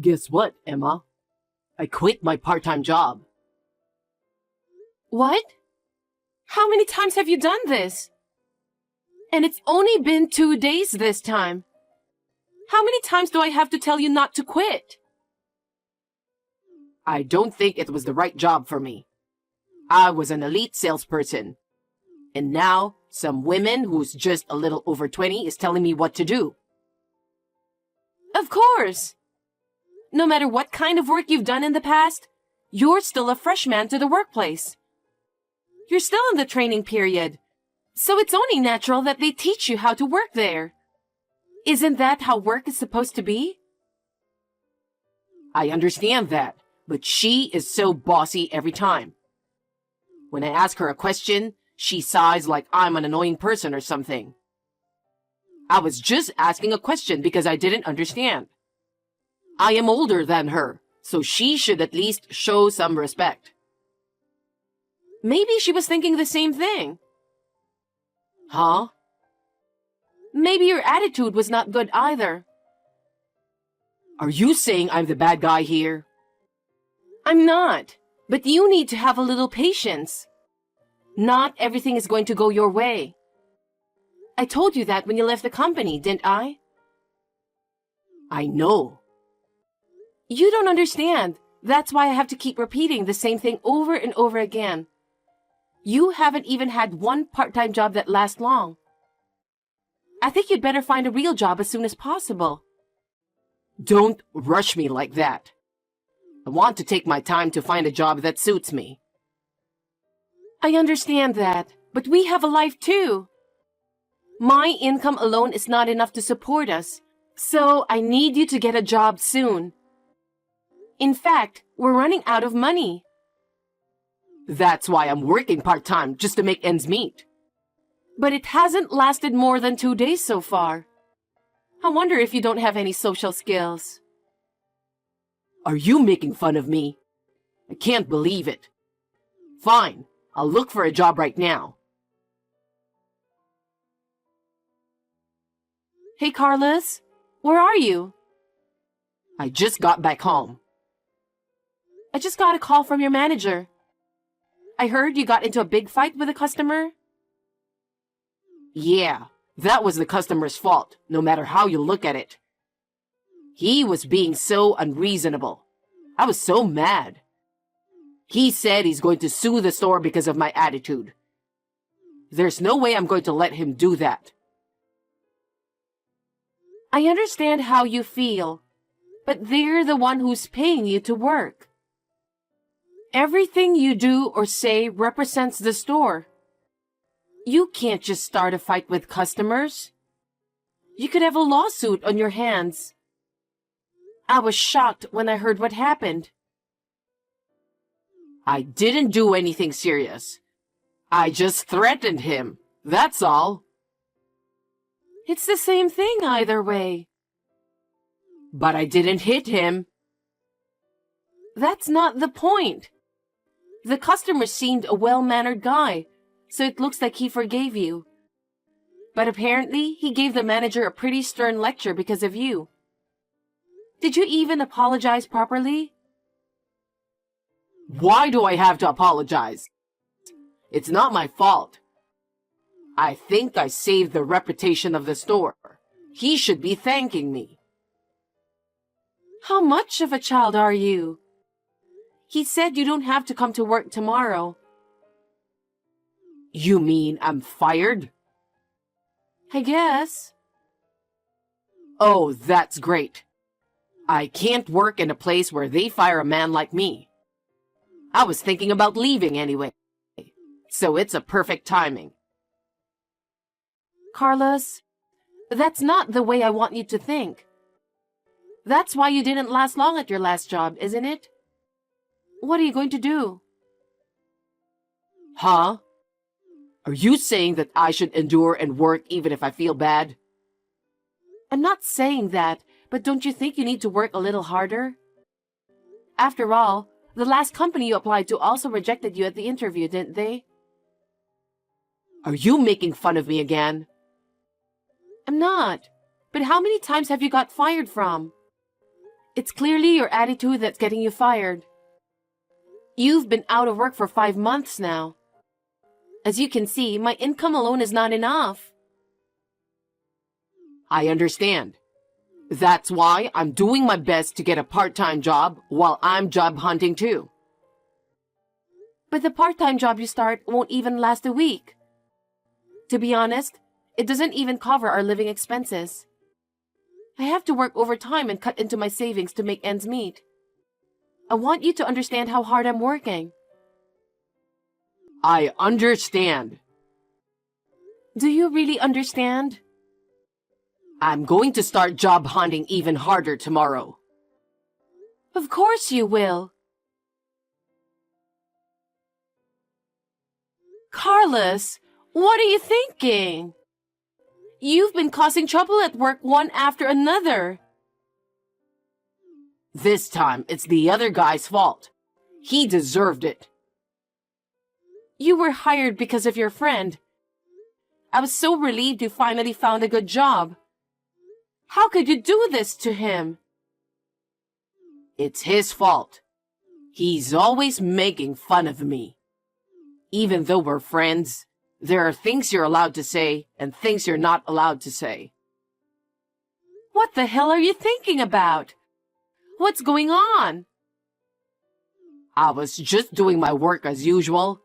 Guess what, Emma? I quit my part-time job. What? How many times have you done this? And it's only been 2 days this time. How many times do I have to tell you not to quit? I don't think it was the right job for me. I was an elite salesperson. And now, some woman who's just a little over 20 is telling me what to do. Of course. No matter what kind of work you've done in the past, you're still a freshman to the workplace. You're still in the training period, so it's only natural that they teach you how to work there. Isn't that how work is supposed to be? I understand that, but she is so bossy every time. When I ask her a question, she sighs like I'm an annoying person or something. I was just asking a question because I didn't understand. I am older than her, so she should at least show some respect. Maybe she was thinking the same thing. Huh? Maybe your attitude was not good either. Are you saying I'm the bad guy here? I'm not, but you need to have a little patience. Not everything is going to go your way. I told you that when you left the company, didn't I? I know. You don't understand. That's why I have to keep repeating the same thing over and over again. You haven't even had one part-time job that lasts long. I think you'd better find a real job as soon as possible. Don't rush me like that. I want to take my time to find a job that suits me. I understand that, but we have a life too. My income alone is not enough to support us, so I need you to get a job soon. In fact, we're running out of money. That's why I'm working part-time, just to make ends meet. But it hasn't lasted more than 2 days so far. I wonder if you don't have any social skills. Are you making fun of me? I can't believe it. Fine, I'll look for a job right now. Hey, Carlos, where are you? I just got back home. I just got a call from your manager. I heard you got into a big fight with a customer. Yeah, that was the customer's fault, no matter how you look at it. He was being so unreasonable. I was so mad. He said he's going to sue the store because of my attitude. There's no way I'm going to let him do that. I understand how you feel, but they're the one who's paying you to work. Everything you do or say represents the store. You can't just start a fight with customers. You could have a lawsuit on your hands. I was shocked when I heard what happened. I didn't do anything serious. I just threatened him. That's all. It's the same thing either way. But I didn't hit him. That's not the point. The customer seemed a well-mannered guy, so it looks like he forgave you. But apparently, he gave the manager a pretty stern lecture because of you. Did you even apologize properly? Why do I have to apologize? It's not my fault. I think I saved the reputation of the store. He should be thanking me. How much of a child are you? He said you don't have to come to work tomorrow. You mean I'm fired? I guess. Oh, that's great. I can't work in a place where they fire a man like me. I was thinking about leaving anyway, so it's a perfect timing. Carlos, that's not the way I want you to think. That's why you didn't last long at your last job, isn't it? What are you going to do? Huh? Are you saying that I should endure and work even if I feel bad? I'm not saying that, but don't you think you need to work a little harder? After all, the last company you applied to also rejected you at the interview, didn't they? Are you making fun of me again? I'm not. But how many times have you got fired from? It's clearly your attitude that's getting you fired. You've been out of work for 5 months now. As you can see, my income alone is not enough. I understand. That's why I'm doing my best to get a part-time job while I'm job hunting too. But the part-time job you start won't even last a week. To be honest, it doesn't even cover our living expenses. I have to work overtime and cut into my savings to make ends meet. I want you to understand how hard I'm working. I understand. Do you really understand? I'm going to start job hunting even harder tomorrow. Of course you will. Carlos, what are you thinking? You've been causing trouble at work one after another. This time, it's the other guy's fault. He deserved it. You were hired because of your friend. I was so relieved you finally found a good job. How could you do this to him? It's his fault. He's always making fun of me. Even though we're friends, there are things you're allowed to say and things you're not allowed to say. What the hell are you thinking about? What's going on? I was just doing my work as usual.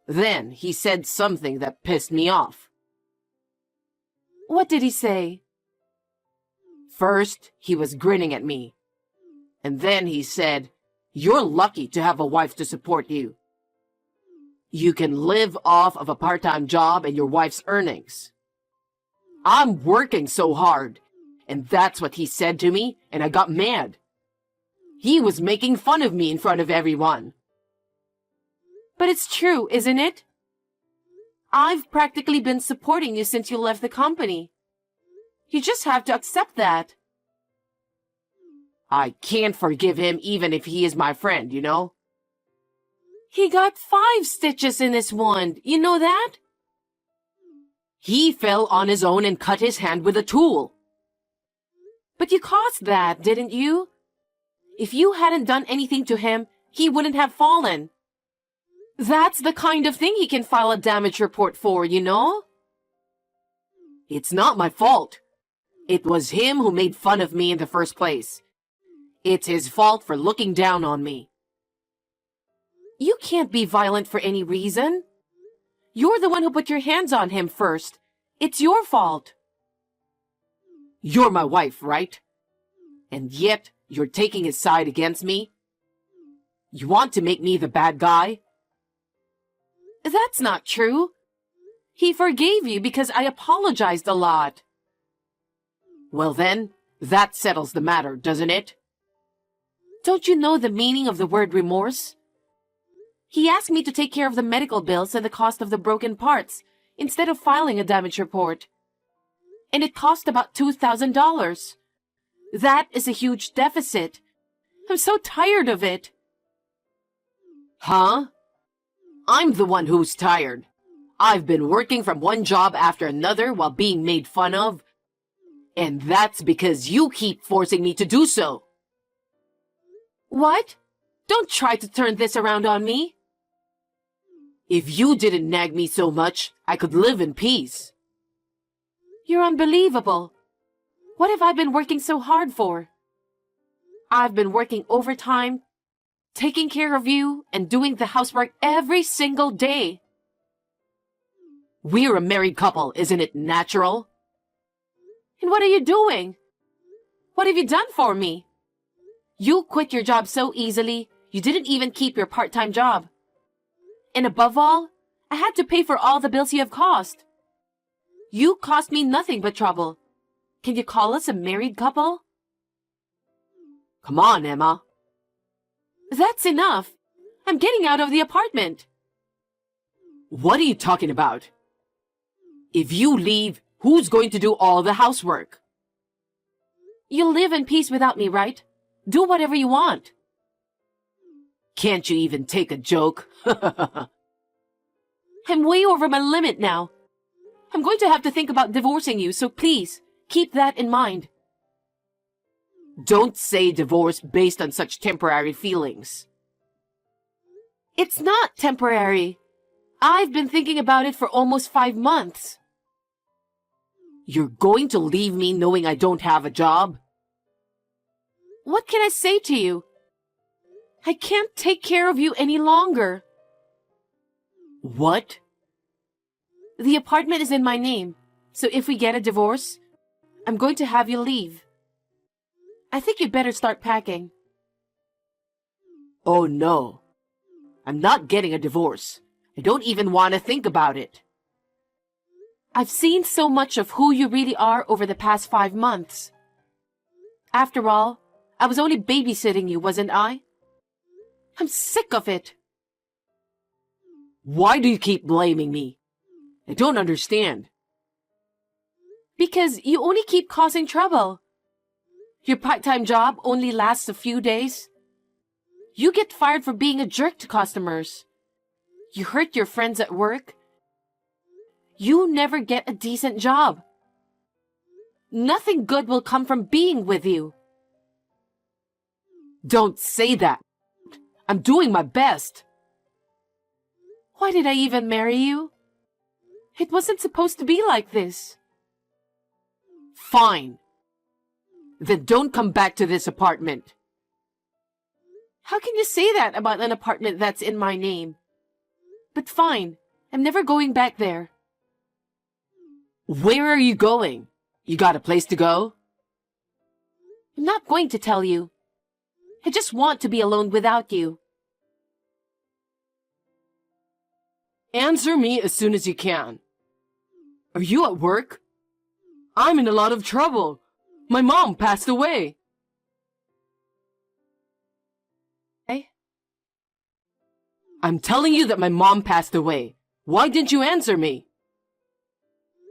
Then he said something that pissed me off. What did he say? First, he was grinning at me. And then he said, "You're lucky to have a wife to support you. You can live off of a part-time job and your wife's earnings." I'm working so hard, and that's what he said to me, and I got mad. He was making fun of me in front of everyone. But it's true, isn't it? I've practically been supporting you since you left the company. You just have to accept that. I can't forgive him even if he is my friend, you know? He got 5 stitches in his wound, you know that? He fell on his own and cut his hand with a tool. But you caused that, didn't you? If you hadn't done anything to him, he wouldn't have fallen. That's the kind of thing he can file a damage report for, you know? It's not my fault. It was him who made fun of me in the first place. It's his fault for looking down on me. You can't be violent for any reason. You're the one who put your hands on him first. It's your fault. You're my wife, right? And yet, you're taking his side against me? You want to make me the bad guy? That's not true. He forgave you because I apologized a lot. Well then, that settles the matter, doesn't it? Don't you know the meaning of the word remorse? He asked me to take care of the medical bills and the cost of the broken parts instead of filing a damage report. And it cost about $2,000. That is a huge deficit. I'm so tired of it. Huh? I'm the one who's tired. I've been working from one job after another while being made fun of. And that's because you keep forcing me to do so. What? Don't try to turn this around on me. If you didn't nag me so much, I could live in peace. You're unbelievable. What have I been working so hard for? I've been working overtime, taking care of you, and doing the housework every single day. We're a married couple, isn't it natural? And what are you doing? What have you done for me? You quit your job so easily, you didn't even keep your part-time job. And above all, I had to pay for all the bills you have caused. You cost me nothing but trouble. Can you call us a married couple? Come on, Emma. That's enough. I'm getting out of the apartment. What are you talking about? If you leave, who's going to do all the housework? You'll live in peace without me, right? Do whatever you want. Can't you even take a joke? I'm way over my limit now. I'm going to have to think about divorcing you, so please, keep that in mind. Don't say divorce based on such temporary feelings. It's not temporary. I've been thinking about it for almost 5 months. You're going to leave me knowing I don't have a job? What can I say to you? I can't take care of you any longer. What? The apartment is in my name, so if we get a divorce, I'm going to have you leave. I think you'd better start packing. Oh no. I'm not getting a divorce. I don't even want to think about it. I've seen so much of who you really are over the past 5 months. After all, I was only babysitting you, wasn't I? I'm sick of it. Why do you keep blaming me? I don't understand. Because you only keep causing trouble. Your part-time job only lasts a few days. You get fired for being a jerk to customers. You hurt your friends at work. You never get a decent job. Nothing good will come from being with you. Don't say that. I'm doing my best. Why did I even marry you? It wasn't supposed to be like this. Fine. Then don't come back to this apartment. How can you say that about an apartment that's in my name? But fine, I'm never going back there. Where are you going? You got a place to go? I'm not going to tell you. I just want to be alone without you. Answer me as soon as you can. Are you at work? I'm in a lot of trouble. My mom passed away. Hey? I'm telling you that my mom passed away. Why didn't you answer me?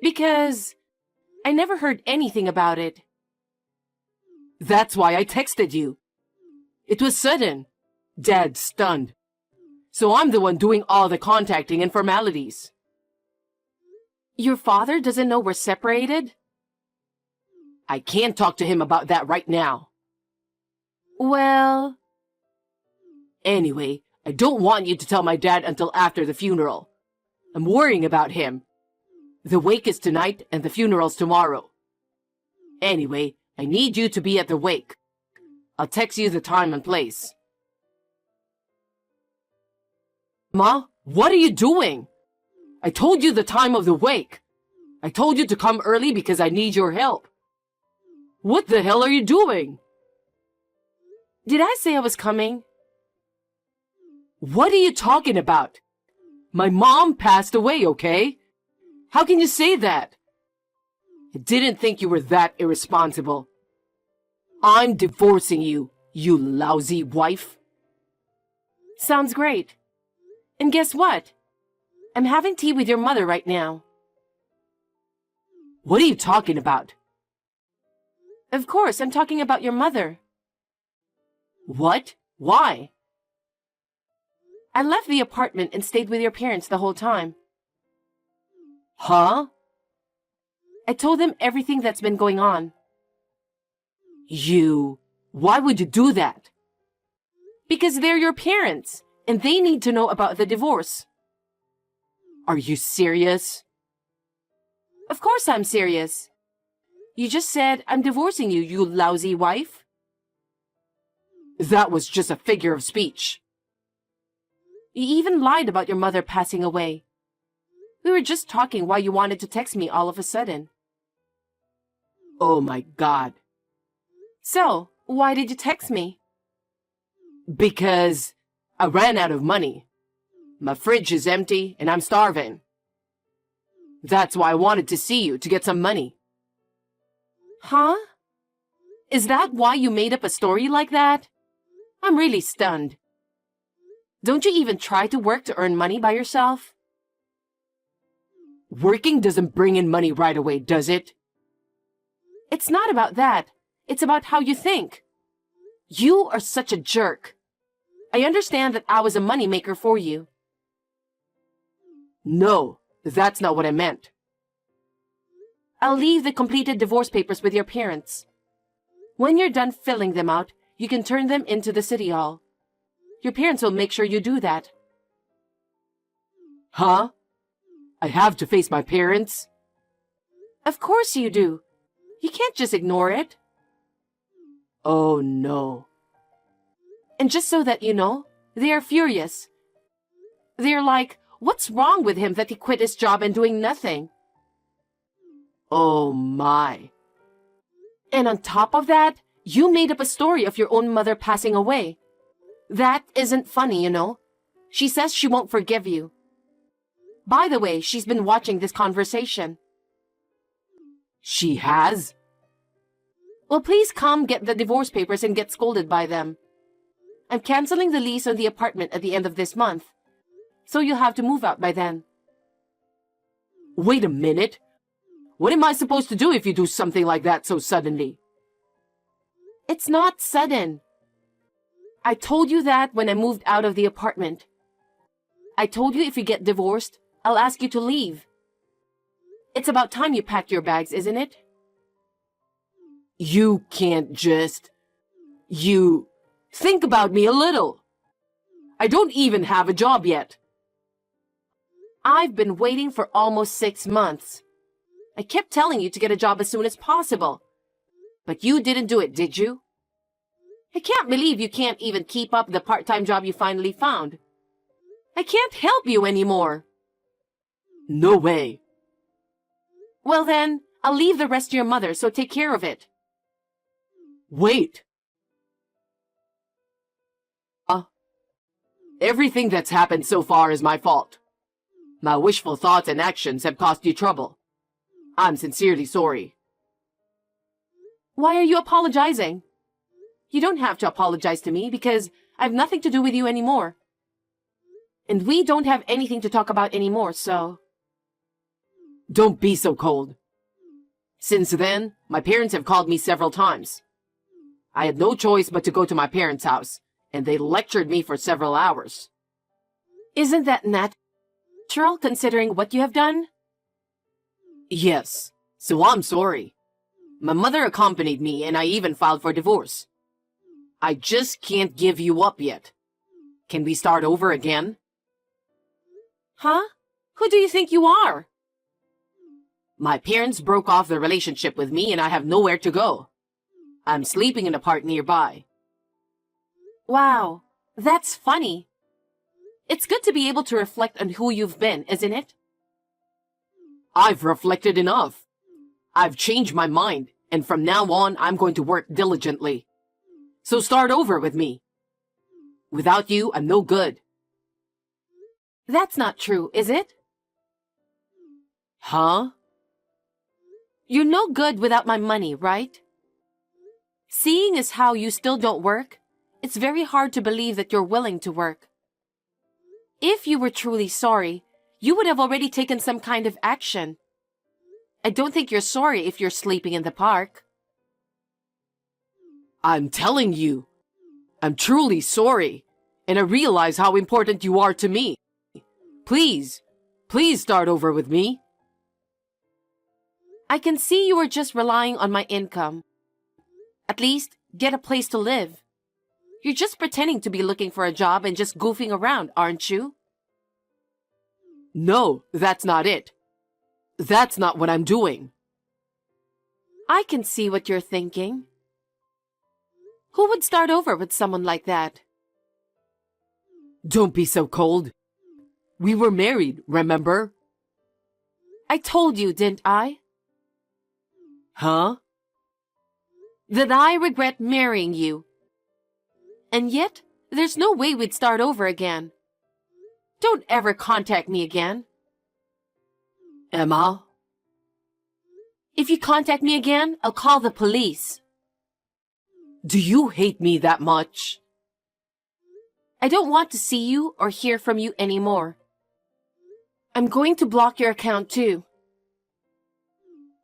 Because I never heard anything about it. That's why I texted you. It was sudden. Dad's stunned. So I'm the one doing all the contacting and formalities. Your father doesn't know we're separated? I can't talk to him about that right now. Well... Anyway, I don't want you to tell my dad until after the funeral. I'm worrying about him. The wake is tonight and the funeral's tomorrow. Anyway, I need you to be at the wake. I'll text you the time and place. Ma, what are you doing? I told you the time of the wake. I told you to come early because I need your help. What the hell are you doing? Did I say I was coming? What are you talking about? My mom passed away, okay? How can you say that? I didn't think you were that irresponsible. I'm divorcing you, you lousy wife. Sounds great. And guess what? I'm having tea with your mother right now. What are you talking about? Of course, I'm talking about your mother. What? Why? I left the apartment and stayed with your parents the whole time. Huh? I told them everything that's been going on. Why would you do that? Because they're your parents, and they need to know about the divorce. Are you serious? Of course I'm serious. You just said I'm divorcing you, you lousy wife. That was just a figure of speech. You even lied about your mother passing away. We were just talking why you wanted to text me all of a sudden. Oh my God. So, why did you text me? Because I ran out of money. My fridge is empty and I'm starving. That's why I wanted to see you to get some money. Huh? Is that why you made up a story like that? I'm really stunned. Don't you even try to work to earn money by yourself? Working doesn't bring in money right away, does it? It's not about that. It's about how you think. You are such a jerk. I understand that I was a moneymaker for you. No, that's not what I meant. I'll leave the completed divorce papers with your parents. When you're done filling them out, you can turn them into the city hall. Your parents will make sure you do that. Huh? I have to face my parents? Of course you do. You can't just ignore it. Oh no. And just so that you know, they are furious. They're like, what's wrong with him that he quit his job and doing nothing? Oh my. And on top of that, you made up a story of your own mother passing away. That isn't funny, you know. She says she won't forgive you. By the way, she's been watching this conversation. She has? Well, please come get the divorce papers and get scolded by them. I'm canceling the lease on the apartment at the end of this month, so you'll have to move out by then. Wait a minute. What am I supposed to do if you do something like that so suddenly? It's not sudden. I told you that when I moved out of the apartment. I told you if you get divorced, I'll ask you to leave. It's about time you packed your bags, isn't it? You can't just... You... Think about me a little. I don't even have a job yet. I've been waiting for almost 6 months. I kept telling you to get a job as soon as possible. But you didn't do it, did you? I can't believe you can't even keep up the part-time job you finally found. I can't help you anymore. No way. Well then, I'll leave the rest to your mother, so take care of it. Wait. Everything that's happened so far is my fault. My wishful thoughts and actions have caused you trouble. I'm sincerely sorry. Why are you apologizing? You don't have to apologize to me because I have nothing to do with you anymore. And we don't have anything to talk about anymore, so... Don't be so cold. Since then, my parents have called me several times. I had no choice but to go to my parents' house, and they lectured me for several hours. Isn't that natural considering what you have done? Yes, so I'm sorry. My mother accompanied me and I even filed for divorce. I just can't give you up yet. Can we start over again? Huh? Who do you think you are? My parents broke off the relationship with me and I have nowhere to go. I'm sleeping in a park nearby. Wow, that's funny. It's good to be able to reflect on who you've been, isn't it? I've reflected enough. I've changed my mind, and from now on, I'm going to work diligently. So start over with me. Without you, I'm no good. That's not true, is it? Huh? You're no good without my money, right? Seeing as how you still don't work, it's very hard to believe that you're willing to work. If you were truly sorry, you would have already taken some kind of action. I don't think you're sorry if you're sleeping in the park. I'm telling you, I'm truly sorry, and I realize how important you are to me. Please, please start over with me. I can see you are just relying on my income. At least, get a place to live. You're just pretending to be looking for a job and just goofing around, aren't you? No, that's not it. That's not what I'm doing. I can see what you're thinking. Who would start over with someone like that? Don't be so cold. We were married, remember? I told you, didn't I? Huh? That I regret marrying you. And yet, there's no way we'd start over again. Don't ever contact me again. Emma? If you contact me again, I'll call the police. Do you hate me that much? I don't want to see you or hear from you anymore. I'm going to block your account too.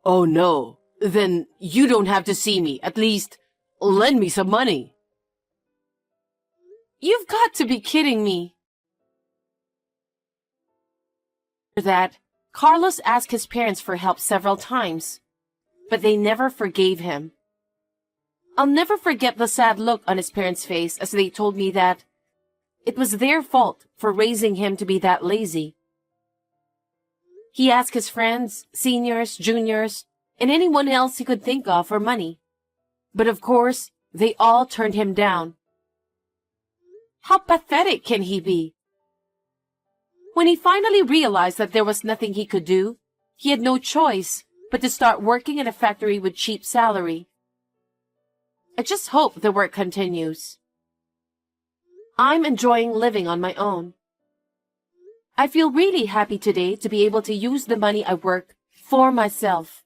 Oh no, then you don't have to see me. At least, lend me some money. You've got to be kidding me. After that, Carlos asked his parents for help several times, but they never forgave him. I'll never forget the sad look on his parents' face as they told me that it was their fault for raising him to be that lazy. He asked his friends, seniors, juniors, and anyone else he could think of for money. But of course, they all turned him down. How pathetic can he be? When he finally realized that there was nothing he could do, he had no choice but to start working in a factory with cheap salary. I just hope the work continues. I'm enjoying living on my own. I feel really happy today to be able to use the money I work for myself.